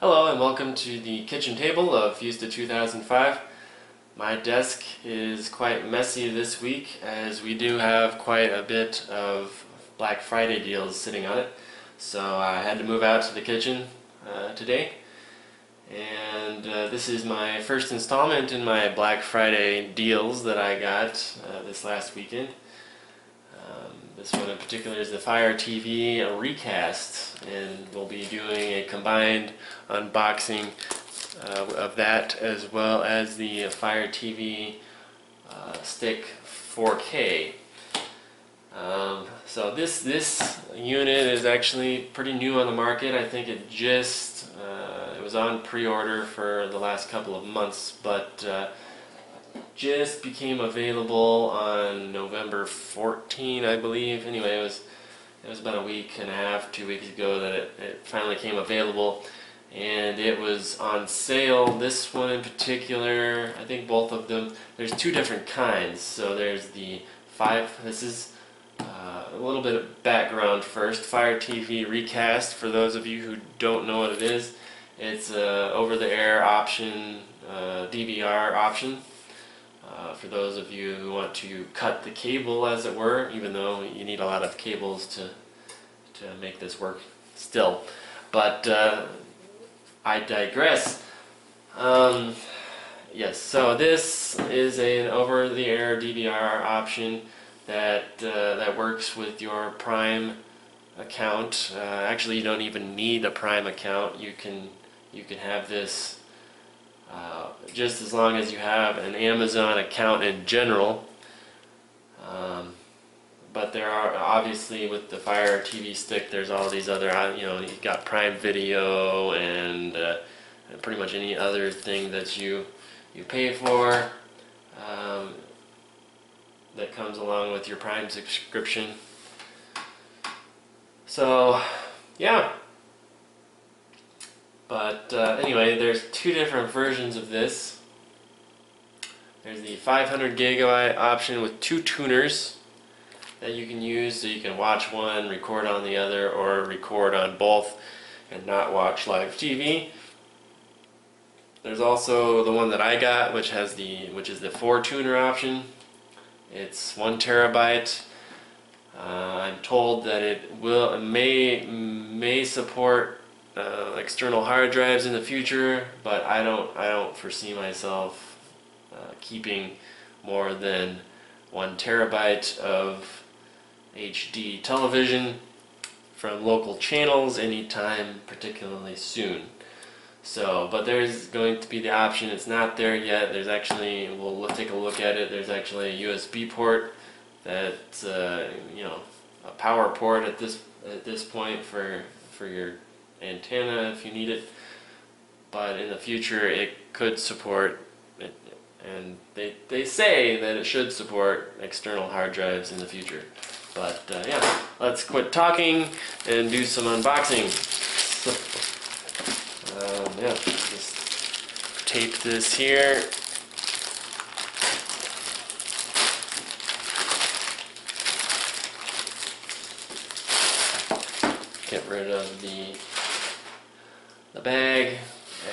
Hello and welcome to the kitchen table of Fiesta 2005. My desk is quite messy this week as we do have quite a bit of Black Friday deals sitting on it. So I had to move out to the kitchen today. And this is my first installment in my Black Friday deals that I got this last weekend. This one in particular is the Fire TV Recast, and we'll be doing a combined unboxing of that as well as the Fire TV Stick 4K. So this unit is actually pretty new on the market. I think it just it was on pre-order for the last couple of months, but just became available on November 14, I believe. Anyway, it was about a week and a half, 2 weeks ago that it finally came available, and it was on sale. This one in particular, I think both of them, there's two different kinds. So there's the this is a little bit of background first. Fire TV Recast, for those of you who don't know what it is, it's a over-the-air option, DVR option. For those of you who want to cut the cable, as it were, even though you need a lot of cables to make this work still. But I digress. Yes, so this is an over-the-air DVR option that works with your Prime account. Actually, you don't even need a Prime account. You can have this just as long as you have an Amazon account in general. But there are, obviously, with the Fire TV Stick, there's all these other, you've got Prime Video and pretty much any other thing that you pay for that comes along with your Prime subscription. So, yeah. But anyway, there's two different versions of this. There's the 500 gigabyte option with two tuners that you can use, so you can watch one, record on the other, or record on both and not watch live TV. There's also the one that I got, which is the 4 tuner option. It's 1 terabyte. I'm told that it may support external hard drives in the future, but I don't foresee myself keeping more than 1 terabyte of HD television from local channels anytime particularly soon. So, but there's going to be the option. It's not there yet. There's actually, we'll take a look at it. There's actually a USB port that's a power port at this point for your antenna if you need it, but in the future it could support it, and they say that it should support external hard drives in the future. But yeah, let's quit talking and do some unboxing. Yeah, just tape this here. Get rid of the bag,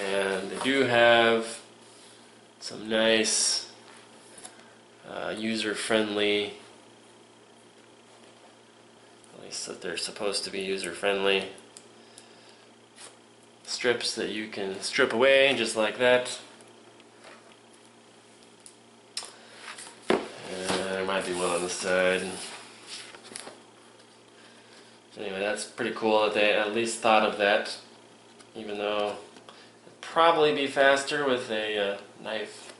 and they do have some nice user-friendly, at least that they're supposed to be user-friendly, strips that you can strip away just like that. And there might be one on the side. Anyway, that's pretty cool that they at least thought of that, even though it'd probably be faster with a knife.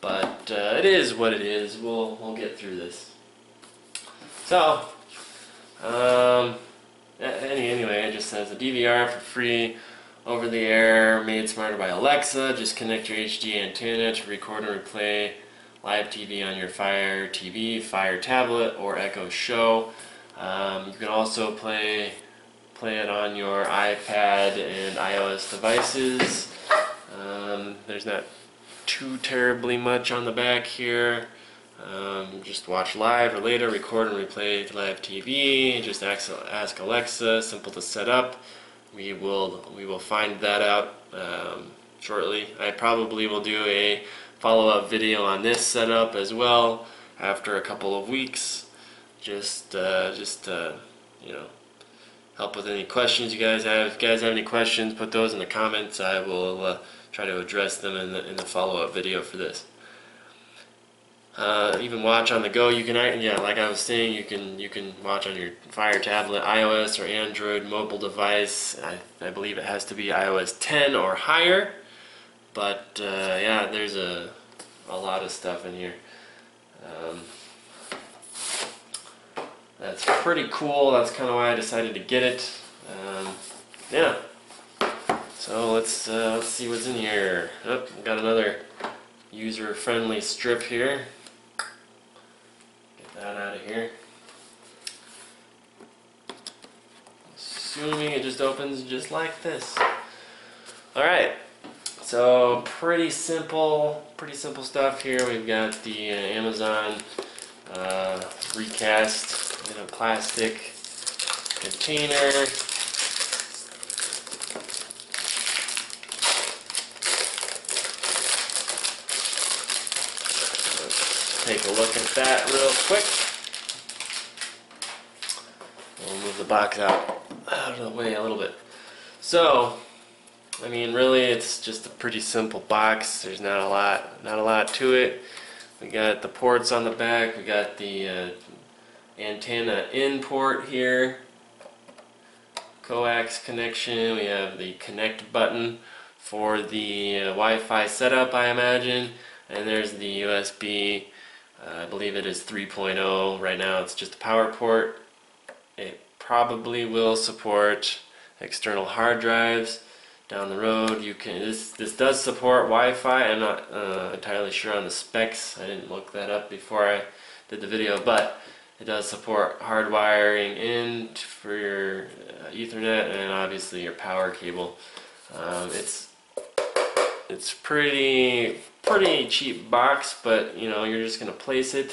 But it is what it is. We'll get through this. So, anyway, it just says a DVR for free, over the air, made smarter by Alexa. Just connect your HD antenna to record and replay live TV on your Fire TV, Fire tablet, or Echo Show. You can also play it on your iPad and iOS devices. There's not too terribly much on the back here. Just watch live or later, record and replay live TV. Just ask Alexa, simple to set up. we will find that out shortly. I probably will do a follow-up video on this setup as well after a couple of weeks. Just you know, help with any questions you guys have. If you guys have any questions, put those in the comments. I will try to address them in the follow-up video for this. Even watch on the go. You can, yeah, like I was saying, you can watch on your Fire tablet, iOS or Android mobile device. I believe it has to be iOS 10 or higher. But yeah, there's a lot of stuff in here. That's pretty cool. That's kind of why I decided to get it. Yeah. So let's see what's in here. Oh, we got another user-friendly strip here. Get that out of here. Assuming it just opens just like this. All right. So pretty simple stuff here. We've got the Amazon Recast in a plastic container. Let's take a look at that real quick. We'll move the box out of the way a little bit. So, I mean, really, it's just a pretty simple box. There's not a lot to it. We got the ports on the back. We got the antenna in port here, coax connection. We have the connect button for the Wi-Fi setup, I imagine, and there's the USB. I believe it is 3.0. Right now it's just a power port. It probably will support external hard drives down the road. You can this does support Wi-Fi. I'm not entirely sure on the specs. I didn't look that up before I did the video, but it does support hardwiring in for your Ethernet and obviously your power cable. It's pretty cheap box, but you know, you're just gonna place it.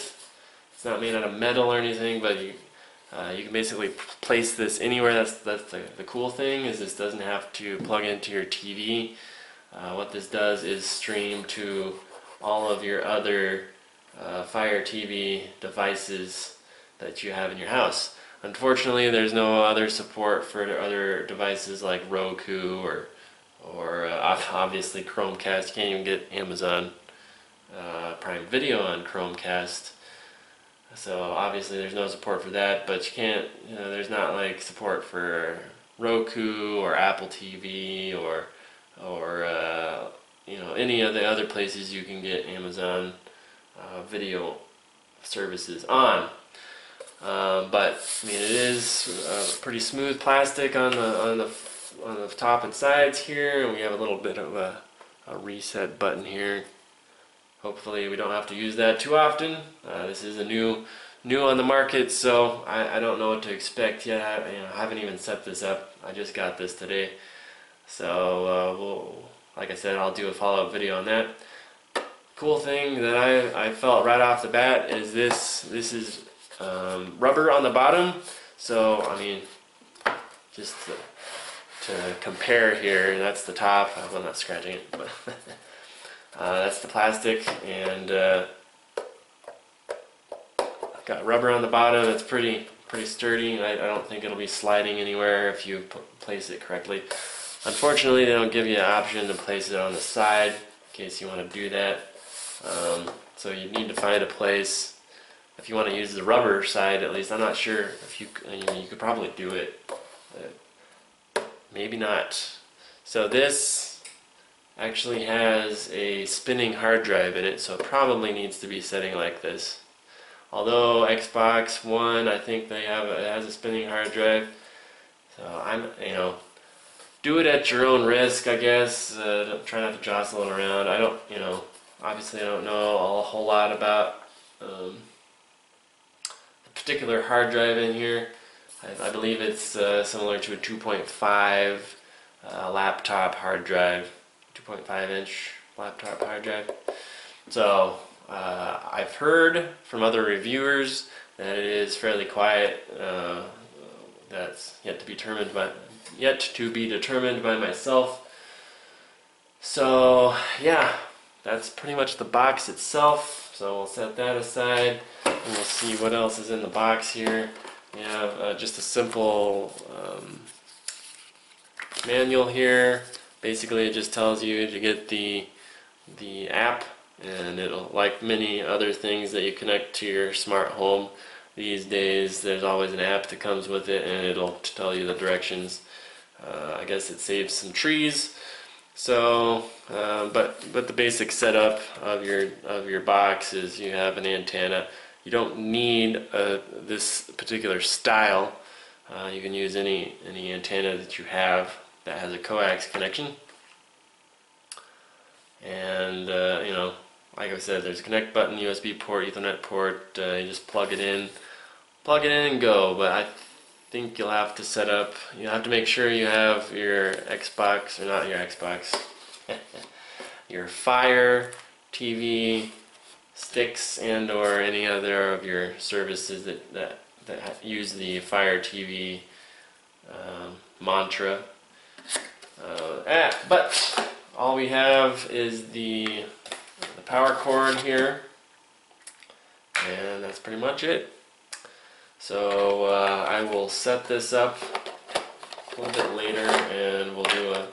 It's not made out of metal or anything, but you can basically place this anywhere. That's the cool thing, is this doesn't have to plug into your TV. What this does is stream to all of your other Fire TV devices that you have in your house. Unfortunately, there's no other support for other devices like Roku or obviously Chromecast. You can't even get Amazon Prime Video on Chromecast. So obviously there's no support for that, but you can't, you know, there's not like support for Roku or Apple TV or you know, any of the other places you can get Amazon video services on. But I mean, it is pretty smooth plastic on the top and sides here, and we have a little bit of a reset button here. Hopefully we don't have to use that too often. This is a new on the market, so I don't know what to expect yet. I haven't even set this up. I just got this today, so like I said, I'll do a follow-up video on that. Cool thing that I felt right off the bat is this is rubber on the bottom. So I mean, just to compare here, that's the top. I'm not scratching it, but that's the plastic, and got rubber on the bottom. It's pretty sturdy. I don't think it'll be sliding anywhere if you place it correctly. Unfortunately, they don't give you an option to place it on the side in case you want to do that. So you need to find a place if you want to use the rubber side. At least I'm not sure if you could probably do it, but maybe not. So this actually has a spinning hard drive in it, so it probably needs to be setting like this. Although Xbox One, I think it has a spinning hard drive. So do it at your own risk, I guess. Try not to jostle it around. Obviously I don't know a whole lot about the particular hard drive in here. I believe it's similar to a 2.5 laptop hard drive, 2.5-inch laptop hard drive. So I've heard from other reviewers that it is fairly quiet. That's yet to be yet to be determined by myself. So yeah, that's pretty much the box itself. So we'll set that aside and we'll see what else is in the box here. We have just a simple manual here. Basically it just tells you to get the app, and it'll, like many other things that you connect to your smart home these days, there's always an app that comes with it, and it'll tell you the directions. I guess it saves some trees. So, but the basic setup of your box is you have an antenna. You don't need this particular style. You can use any antenna that you have that has a coax connection. And you know, like I said, there's a connect button, USB port, Ethernet port. You just plug it in and go. But I think you'll have to set up. You have to make sure you have your Xbox, or not your Xbox, your Fire TV sticks and/or any other of your services that use the Fire TV mantra. But all we have is the power cord here, and that's pretty much it. So I will set this up a little bit later, and we'll do a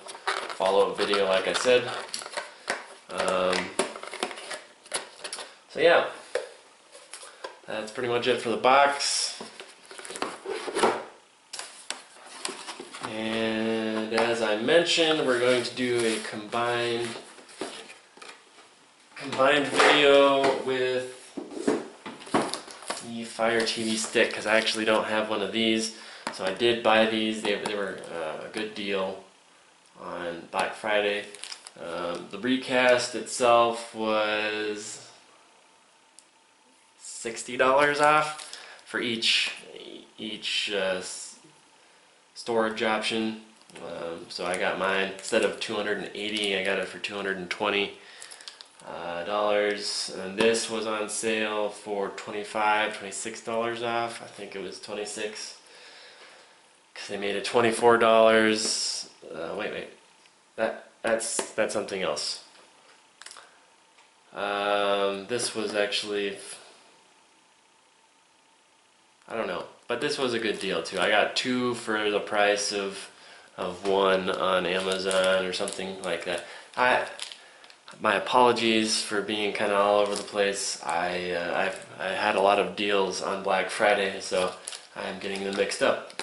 follow-up video like I said. So yeah, that's pretty much it for the box. And as I mentioned, we're going to do a combined video with the Fire TV stick, because I actually don't have one of these. So I did buy these. They were a good deal on Black Friday. The Recast itself was $60 off for each storage option. So I got mine, instead of $280, I got it for $220. And this was on sale for $26 off. I think it was $26, because they made it $24. Wait, that's something else. This was actually, I don't know, but this was a good deal too. I got two for the price of one on Amazon or something like that. My apologies for being kind of all over the place. I had a lot of deals on Black Friday, so I'm getting them mixed up.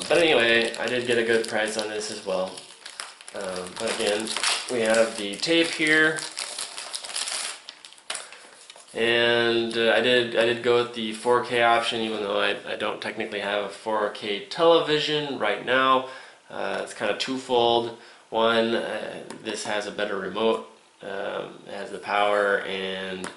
But anyway, I did get a good price on this as well. But again, we have the tape here, and I did go with the 4K option, even though I don't technically have a 4K television right now. It's kind of twofold. One, this has a better remote. It has the power and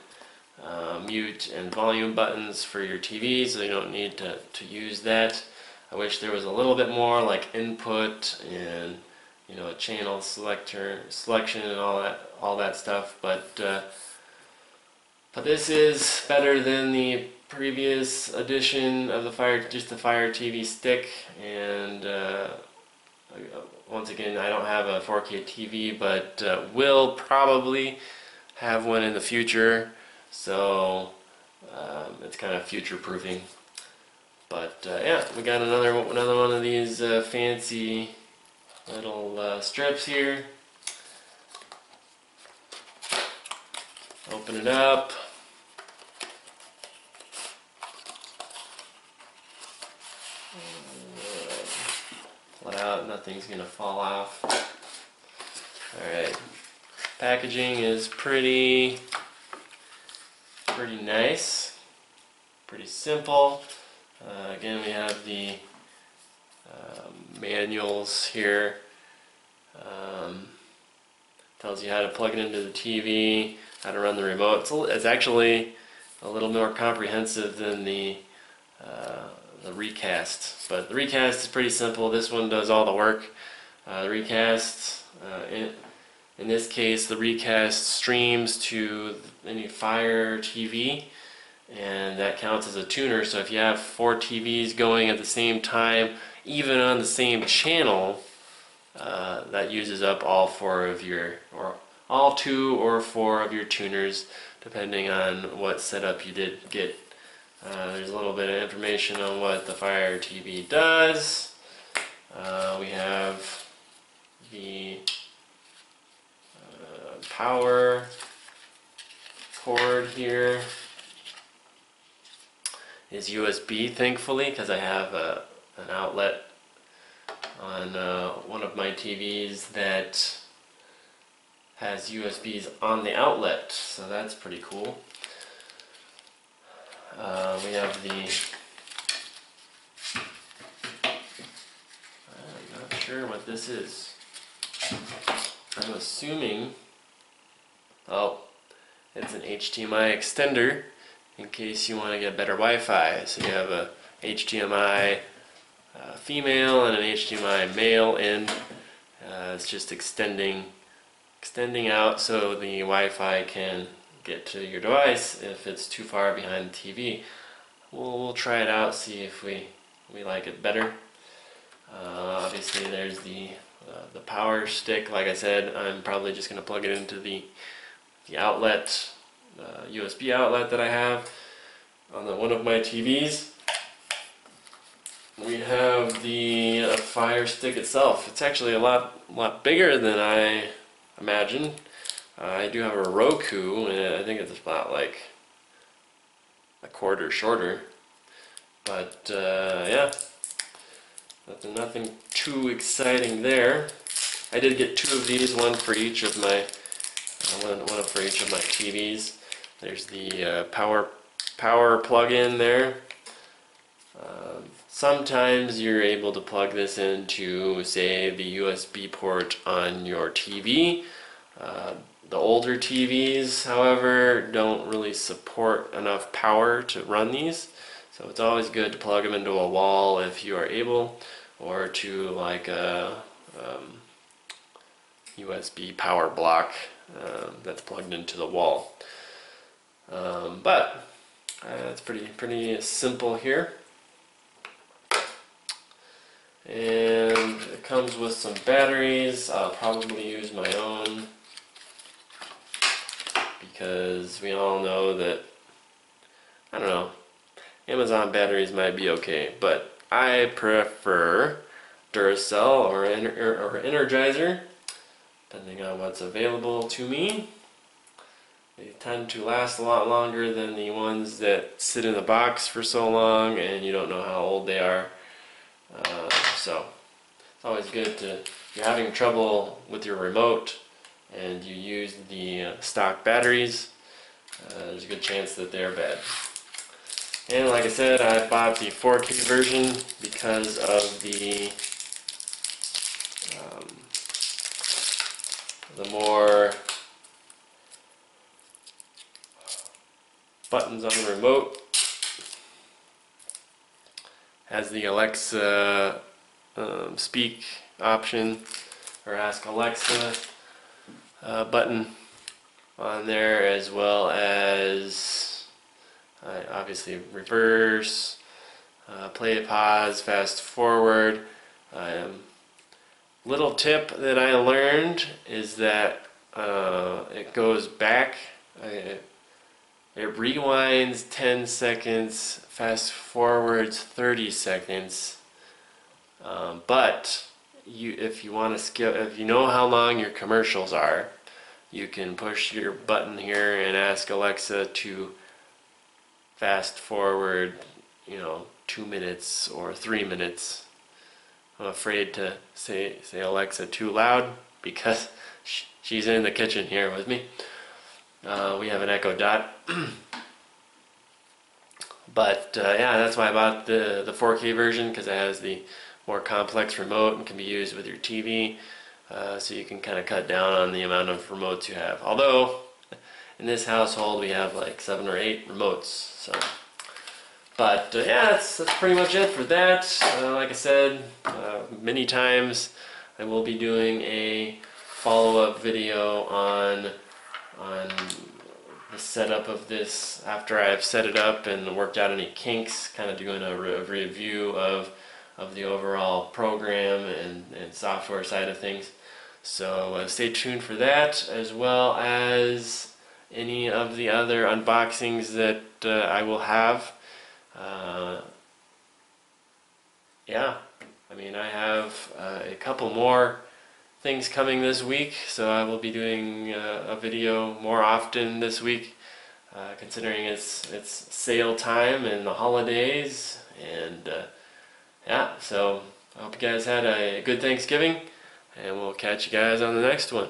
mute and volume buttons for your TV, so you don't need to use that. I wish there was a little bit more, like input and, you know, a channel selection and all that stuff. But this is better than the previous edition of the Fire TV stick. And once again, I don't have a 4K TV, but will probably have one in the future. So it's kind of future-proofing. But yeah, we got another one of these fancy little strips here. Open it up. Pull it out, nothing's gonna fall off. Alright. Packaging is pretty nice. Pretty simple. Again, we have the manuals here. Tells you how to plug it into the TV, how to run the remote. It's actually a little more comprehensive than the Recast, but the Recast is pretty simple. This one does all the work. The Recast, in this case, the Recast streams to any Fire TV, and that counts as a tuner. So if you have 4 TVs going at the same time, even on the same channel, that uses up all four of your, or all 2 or 4 of your tuners, depending on what setup you did get. There's a little bit of information on what the Fire TV does. We have the power cord here. Is USB, thankfully, because I have an outlet on one of my TVs that has USBs on the outlet, so that's pretty cool. We have the, I'm not sure what this is. I'm assuming, oh, it's an HDMI extender in case you want to get better Wi-Fi. So you have a HDMI female and an HDMI male end. It's just extending out so the Wi-Fi can get to your device if it's too far behind the TV. We'll try it out, see if we like it better. Obviously there's the power stick. Like I said, I'm probably just going to plug it into the outlet, USB outlet that I have on one of my TVs. We have the Fire stick itself. It's actually a lot bigger than I imagined. I do have a Roku, and I think it's about like a quarter shorter. But yeah, nothing too exciting there. I did get 2 of these, one for each of my TVs. There's the power plug-in there. Sometimes you're able to plug this into, say, the USB port on your TV. The older TVs, however, don't really support enough power to run these, so it's always good to plug them into a wall if you are able, or to like a USB power block that's plugged into the wall. But it's pretty simple here. And it comes with some batteries. I'll probably use my own, because we all know that, I don't know, Amazon batteries might be okay, but I prefer Duracell or Energizer, depending on what's available to me. They tend to last a lot longer than the ones that sit in the box for so long and you don't know how old they are. So it's always good to, if you're having trouble with your remote and you use the stock batteries, there's a good chance that they're bad. And like I said, I bought the 4K version because of the more buttons on the remote. Has the Alexa speak option, or ask Alexa button on there, as well as obviously reverse, play, pause, fast forward. Little tip that I learned is that it goes back, it rewinds 10 seconds, fast forwards 30 seconds, but if you want to skip, if you know how long your commercials are, you can push your button here and ask Alexa to fast forward, 2 minutes or 3 minutes. I'm afraid to say Alexa too loud because she's in the kitchen here with me. We have an Echo Dot. But yeah, that's why I bought the 4K version, because it has the more complex remote and can be used with your TV, so you can kind of cut down on the amount of remotes you have. Although in this household we have like 7 or 8 remotes. So, but yeah, that's pretty much it for that. Like I said many times, I will be doing a follow-up video on the setup of this after I've set it up and worked out any kinks, kind of doing a review of of the overall program and software side of things. So stay tuned for that, as well as any of the other unboxings that I will have. Yeah, I mean, I have a couple more things coming this week, so I will be doing a video more often this week, considering it's sale time and the holidays. And yeah, so I hope you guys had a good Thanksgiving, and we'll catch you guys on the next one.